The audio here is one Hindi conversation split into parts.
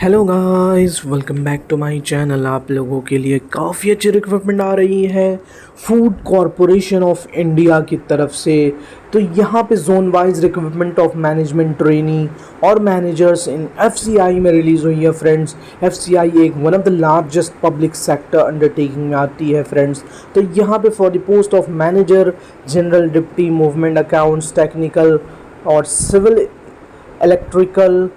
Hello guys, welcome back to my channel. आप लोगों के लिए काफ़ी अच्छी रिक्रूटमेंट आ रही है फूड कॉरपोरेशन ऑफ इंडिया की तरफ से। तो यहाँ पे zone wise recruitment of management trainee और मैनेजर्स इन एफसीआई में रिलीज़ हुई है फ्रेंड्स। एफसीआई एक one of the largest public sector undertaking में आती है फ्रेंड्स। तो यहाँ पे for the post of manager, general, deputy, movement accounts, technical और सिविल, इलेक्ट्रिकल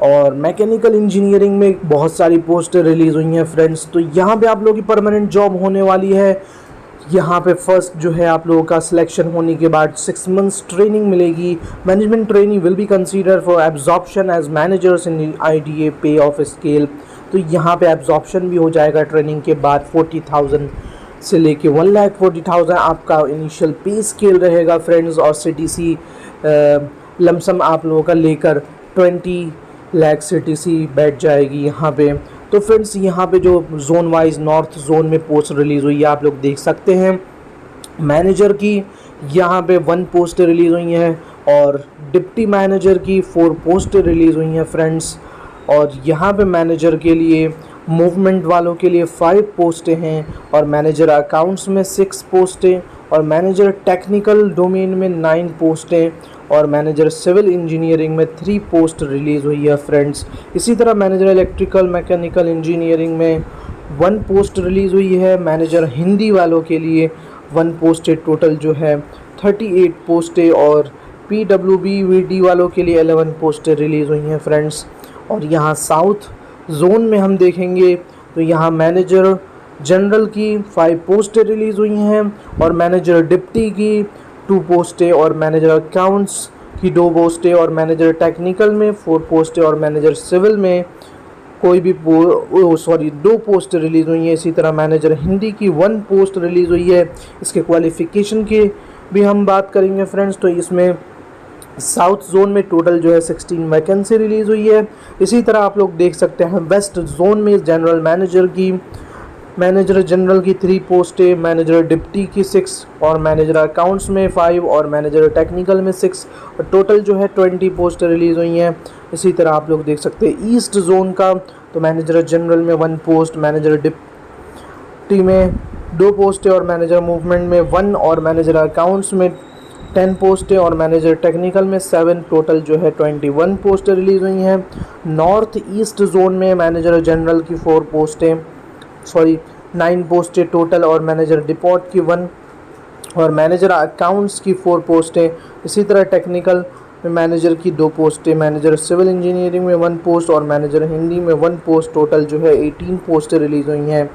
और मैकेनिकल इंजीनियरिंग में बहुत सारी पोस्टें रिलीज़ हुई हैं फ्रेंड्स। तो यहाँ पे आप लोगों की परमानेंट जॉब होने वाली है। यहाँ पे फर्स्ट जो है आप लोगों का सिलेक्शन होने के बाद 6 मंथ्स ट्रेनिंग मिलेगी। Management training will be consider for absorption as managers in IDA pay of scale. तो यहाँ पे एब्जॉर्प्शन भी हो जाएगा ट्रेनिंग के बाद। 40,000 से लेके 1,40,000 आपका इनिशियल पे स्केल रहेगा फ्रेंड्स। और सीटीसी लमसम आप लोगों का लेकर 20 लाख सीटीसी बैठ जाएगी यहाँ पे। तो फ्रेंड्स यहाँ पे जो जोन वाइज नॉर्थ जोन में पोस्ट रिलीज़ हुई है आप लोग देख सकते हैं। मैनेजर की यहाँ पे 1 पोस्ट रिलीज़ हुई है और डिप्टी मैनेजर की 4 पोस्ट रिलीज़ हुई हैं फ्रेंड्स। और यहाँ पे मैनेजर के लिए, मूवमेंट वालों के लिए 5 पोस्टें हैं और मैनेजर अकाउंट्स में 6 पोस्टें और मैनेजर टेक्निकल डोमेन में 9 पोस्टें और मैनेजर सिविल इंजीनियरिंग में 3 पोस्ट रिलीज़ हुई है फ्रेंड्स। इसी तरह मैनेजर इलेक्ट्रिकल मैकेनिकल इंजीनियरिंग में 1 पोस्ट रिलीज़ हुई है। मैनेजर हिंदी वालों के लिए 1 पोस्ट, टोटल जो है 38 पोस्टें और PWBVD वालों के लिए 11 पोस्टें रिलीज़ हुई हैं फ्रेंड्स। और यहाँ साउथ जोन में हम देखेंगे तो यहाँ मैनेजर जनरल की 5 पोस्टें रिलीज़ हुई हैं और मैनेजर डिप्टी की 2 पोस्टें और मैनेजर अकाउंट्स की 2 पोस्टें और मैनेजर टेक्निकल में 4 पोस्टें और मैनेजर सिविल में कोई भी 2 पोस्ट रिलीज़ हुई हैं। इसी तरह मैनेजर हिंदी की 1 पोस्ट रिलीज़ हुई है। इसके क्वालिफ़िकेशन की भी हम बात करेंगे फ्रेंड्स। तो इसमें साउथ जोन में टोटल जो है 16 वैकेंसी रिलीज़ हुई है। इसी तरह आप लोग देख सकते हैं वेस्ट जोन में जनरल मैनेजर जनरल की 3 पोस्टें, मैनेजर डिप्टी की 6 और मैनेजर अकाउंट्स में 5 और मैनेजर टेक्निकल में 6 और टोटल जो है 20 पोस्टें रिलीज़ हुई हैं। इसी तरह आप लोग देख सकते हैं ईस्ट जोन का, तो मैनेजर जनरल में 1 पोस्ट, मैनेजर डिप्टी में 2 पोस्टें और मैनेजर मूवमेंट में 1 और मैनेजर अकाउंट्स में 10 पोस्टें और मैनेजर टेक्निकल में 7, टोटल जो है 21 पोस्टें रिलीज़ हुई हैं। नॉर्थ ईस्ट जोन में मैनेजर जनरल की 9 पोस्टें टोटल और मैनेजर डिपोर्ट की 1 और मैनेजर अकाउंट्स की 4 पोस्टें। इसी तरह टेक्निकल में मैनेजर की 2 पोस्टें, मैनेजर सिविल इंजीनियरिंग में 1 पोस्ट और मैनेजर हिंदी में 1 पोस्ट, टोटल जो है 18 पोस्टें रिलीज़ हुई हैं।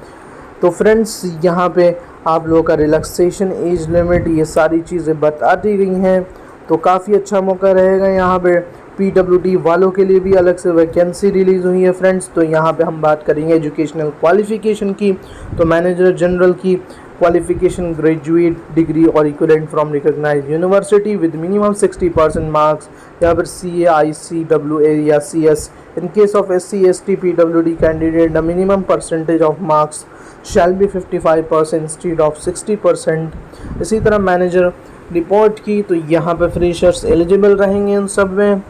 तो फ्रेंड्स यहाँ पे आप लोगों का रिलैक्सेशन, एज लिमिट, ये सारी चीज़ें बता दी गई हैं। तो काफ़ी अच्छा मौका रहेगा। यहाँ पे PWD वालों के लिए भी अलग से वैकेंसी रिलीज़ हुई है फ्रेंड्स। तो यहाँ पे हम बात करेंगे एजुकेशनल क्वालिफ़िकेशन की। तो मैनेजर जनरल की क्वालिफ़िकेशन ग्रेजुएट डिग्री और equivalent from recognised university with minimum 60% marks, या फिर CA, ICWA या CS। In case of SC, ST, PWD candidate the minimum percentage of marks shall be 55% instead of 60%। इसी तरह मैनेजर रिपोर्ट की, तो यहाँ पे फ्रेशर्स एलिजिबल रहेंगे इन सब में,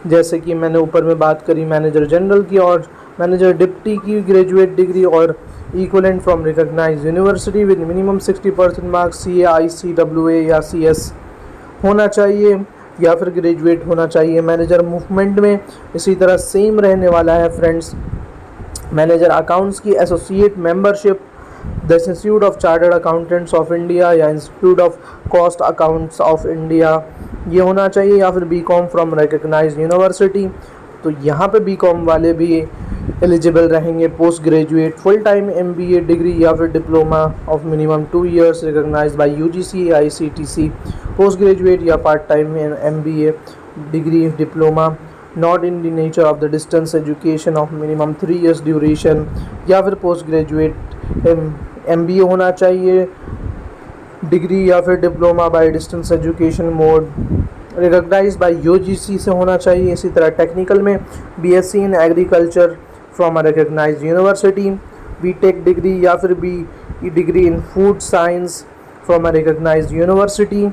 जैसे कि मैंने ऊपर में बात करी मैनेजर जनरल की और मैनेजर डिप्टी की ग्रेजुएट डिग्री और equivalent from recognised university with minimum 60% marks, CA, ICWA या CS होना चाहिए या फिर ग्रेजुएट होना चाहिए। मैनेजर मूवमेंट में इसी तरह सेम रहने वाला है फ्रेंड्स। मैनेजर अकाउंट्स की associate membership the institute of chartered accountants of India या institute of cost accounts of India ये होना चाहिए, या फिर BCom फ्रॉम रिकॉग्नाइज्ड यूनिवर्सिटी। तो यहाँ पे BCom वाले भी एलिजिबल रहेंगे। Post graduate full time MBA degree या फिर diploma of minimum 2 years recognised by UGC ICTC, post graduate या part time MBA degree diploma not in the nature of the distance education of minimum 3 years duration, या फिर पोस्ट ग्रेजुएट MBA होना चाहिए डिग्री या फिर diploma by distance education mode recognised by UGC से होना चाहिए। इसी तरह टेक्निकल में BSc in agriculture from a recognised university, BTech degree या फिर BE degree in food science from a recognised university,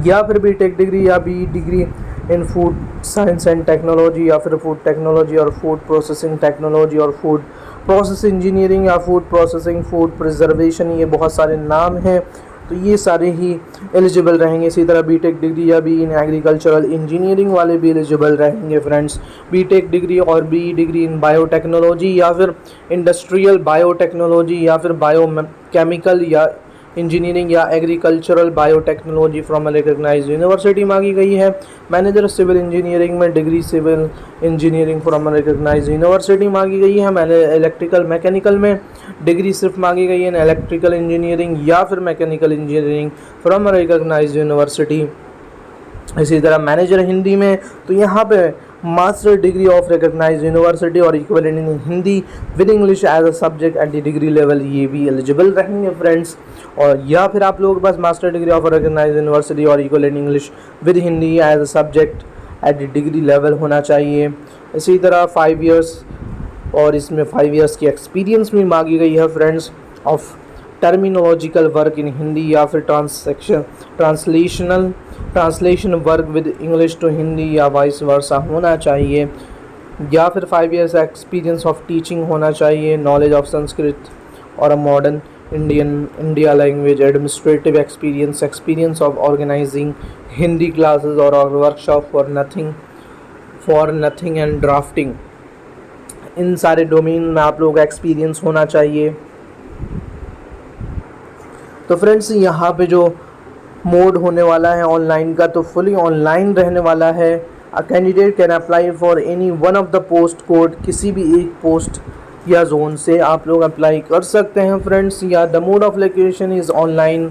या फिर BTech डिग्री या BE degree in food science and technology या फिर फूड टेक्नोलॉजी और फूड प्रोसेसिंग टेक्नोलॉजी और फूड प्रोसेस इंजीनियरिंग या फूड प्रोसेसिंग, फूड प्रिजर्वेशन, ये बहुत सारे नाम हैं। तो ये सारे ही एलिजिबल रहेंगे। इसी तरह बीटेक डिग्री या बी इन एग्रीकल्चरल इंजीनियरिंग वाले भी एलिजिबल रहेंगे फ्रेंड्स। बीटेक डिग्री और बी डिग्री इन बायोटेक्नोलॉजी या फिर इंडस्ट्रियल बायोटेक्नोलॉजी या फिर बायोकेमिकल या इंजीनियरिंग या agricultural biotechnology from recognised university मांगी गई है। मैनेजर सिविल इंजीनियरिंग में degree civil engineering from recognised university मांगी गई है। मैंने इलेक्ट्रिकल मैकेनिकल में डिग्री सिर्फ मांगी गई है इलेक्ट्रिकल इंजीनियरिंग या फिर mechanical engineering from recognised university. इसी तरह मैनेजर हिंदी में तो यहाँ पे master degree of recognised university और equivalent in Hindi with English as a subject at the degree level, ये भी एलिजिबल रहेंगे फ्रेंड्स। और या फिर आप लोगों के पास master degree of recognised university और equivalent English with Hindi as a subject at the degree level होना चाहिए। इसी तरह 5 इयर्स और इसमें 5 इयर्स की एक्सपीरियंस भी मांगी गई है friends of terminological work in Hindi या फिर translation work with English to Hindi या वाइस वर्सा होना चाहिए। या फिर 5 इयर्स एक्सपीरियंस ऑफ टीचिंग होना चाहिए, नॉलेज ऑफ संस्कृत और a modern India language, administrative experience of organising Hindi classes और workshop for nothing and drafting. इन सारे डोमेन में आप लोगों का एक्सपीरियंस होना चाहिए। तो फ्रेंड्स यहाँ पे जो मोड होने वाला है ऑनलाइन का, तो फुली ऑनलाइन रहने वाला है। A candidate can apply for any one of the post code, किसी भी एक पोस्ट या जोन से आप लोग अप्लाई कर सकते हैं फ्रेंड्स। या the mode of application is online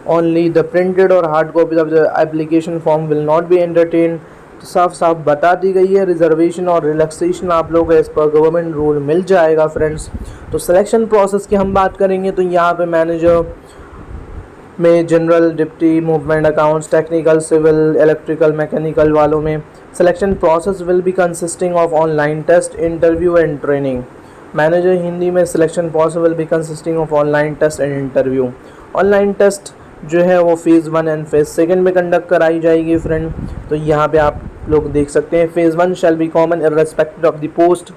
only, the printed और hard copies of the application form will not be entertain. तो साफ साफ बता दी गई है। रिजर्वेशन और रिलैक्सेशन आप लोग एज पर गवर्नमेंट रूल मिल जाएगा फ्रेंड्स। तो सिलेक्शन प्रोसेस की हम बात करेंगे तो यहाँ पे मैनेजर में general, deputy, movement accounts, technical, civil, electrical, mechanical वालों में selection process will be consisting of online test, interview and training. Manager Hindi में selection process will be consisting of online test and interview. Online test जो है वो फेज़ 1 एंड फेज़ 2 में कंडक्ट कराई जाएगी फ्रेंड। तो यहाँ पे आप लोग देख सकते हैं phase 1 shall be common irrespective of the post.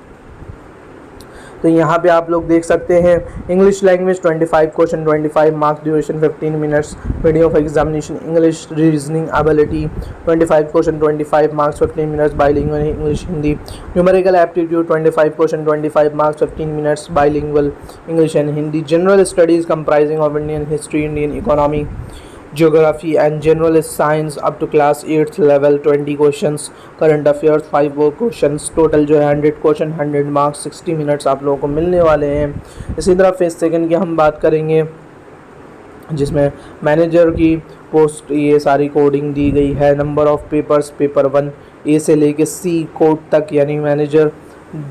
तो यहाँ पे आप लोग देख सकते हैं English language 25 question 25 marks, duration 15 minutes, medium of examination English, reasoning ability 25 question 25 marks 15 minutes, bilingual English Hindi, numerical aptitude 25 question 25 marks 15 minutes, bilingual English and Hindi, general studies comprising of Indian history, Indian economy, Geography and general science up to class 8th level 20 questions, current affairs 5 वो questions, टोटल जो है 100 क्वेश्चन 100 मार्क्स 60 मिनट्स आप लोगों को मिलने वाले हैं। इसी तरह फेज़ 2 की हम बात करेंगे जिसमें मैनेजर की पोस्ट ये सारी कोडिंग दी गई है। नंबर ऑफ पेपर्स पेपर 1 ए से लेके सी कोड तक, यानी मैनेजर,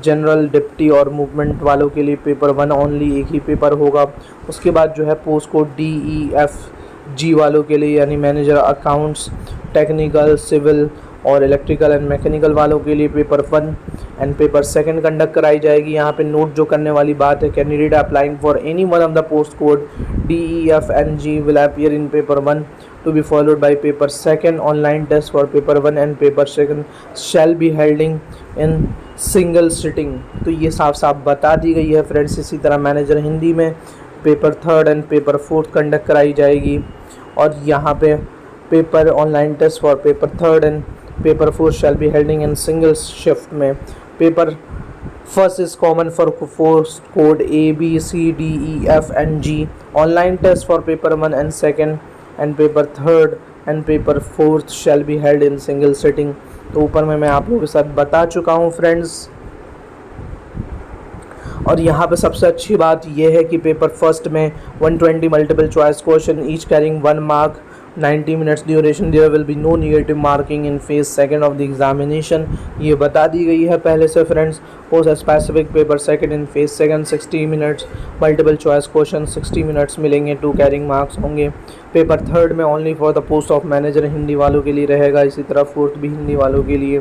जनरल, डिप्टी और मूवमेंट वालों के लिए पेपर 1 ओनली एक ही पेपर होगा। उसके बाद जो है post code D E F G वालों के लिए यानी मैनेजर अकाउंट्स, टेक्निकल, सिविल और इलेक्ट्रिकल एंड मैकेनिकल वालों के लिए पेपर 1 एंड पेपर 2 कंडक्ट कराई जाएगी। यहाँ पे नोट जो करने वाली बात है, candidate applying for any one of the post code D E F N G will appear in paper 1 to be followed by paper 2। Online test for paper 1 and paper 2 shall be holding in single sitting. तो ये साफ साफ बता दी गई है फ्रेंड्स। इसी तरह मैनेजर हिंदी में पेपर 3 एंड पेपर 4 कंडक्ट कराई जाएगी। और यहाँ पे paper online test for paper 3 and paper 4 shall be holding in single shift में। Paper 1 is common for post code A B C D E F and G. Online test for paper 1 and 2 and paper 3 and paper 4 shall be held in single sitting. तो ऊपर में मैं आप लोगों के साथ बता चुका हूँ फ्रेंड्स। और यहाँ पे सबसे अच्छी बात यह है कि पेपर 1 में 120 multiple choice question each carrying 1 mark, 90 minutes duration, there will be no negative marking in phase 2 of the examination. ये बता दी गई है पहले से friends. Post specific paper 2 in phase 2 60 minutes, multiple choice question 60 minutes मिलेंगे, 2 कैरिंग मार्क्स होंगे। पेपर 3 में only for the post of manager Hindi वालों के लिए रहेगा, इसी तरह 4th भी हिंदी वालों के लिए।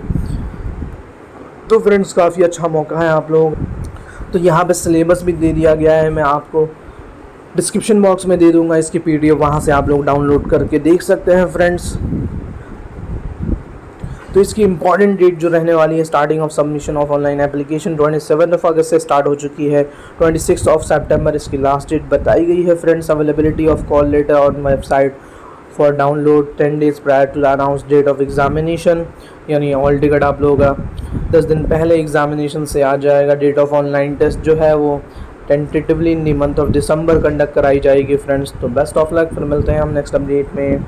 तो फ्रेंड्स काफ़ी अच्छा मौका है आप लोग। तो यहाँ पे सिलेबस भी दे दिया गया है, मैं आपको डिस्क्रिप्शन बॉक्स में दे दूंगा इसकी PDF, वहाँ से आप लोग डाउनलोड करके देख सकते हैं फ्रेंड्स। तो इसकी इंपॉर्टेंट डेट जो रहने वाली है, starting of submission of online application 27 अगस्त से स्टार्ट हो चुकी है, 26 सितंबर इसकी लास्ट डेट बताई गई है friends. Availability of call letter on website for download 10 days prior to the announce date of examination, यानी ऑल टिकट आप लोगों का 10 दिन पहले एग्जामिनेशन से आ जाएगा। डेट ऑफ ऑनलाइन टेस्ट जो है वो tentatively in the month of December conduct कराई जाएगी फ्रेंड्स। तो बेस्ट ऑफ लक, फिर मिलते हैं हम नेक्स्ट अपडेट में।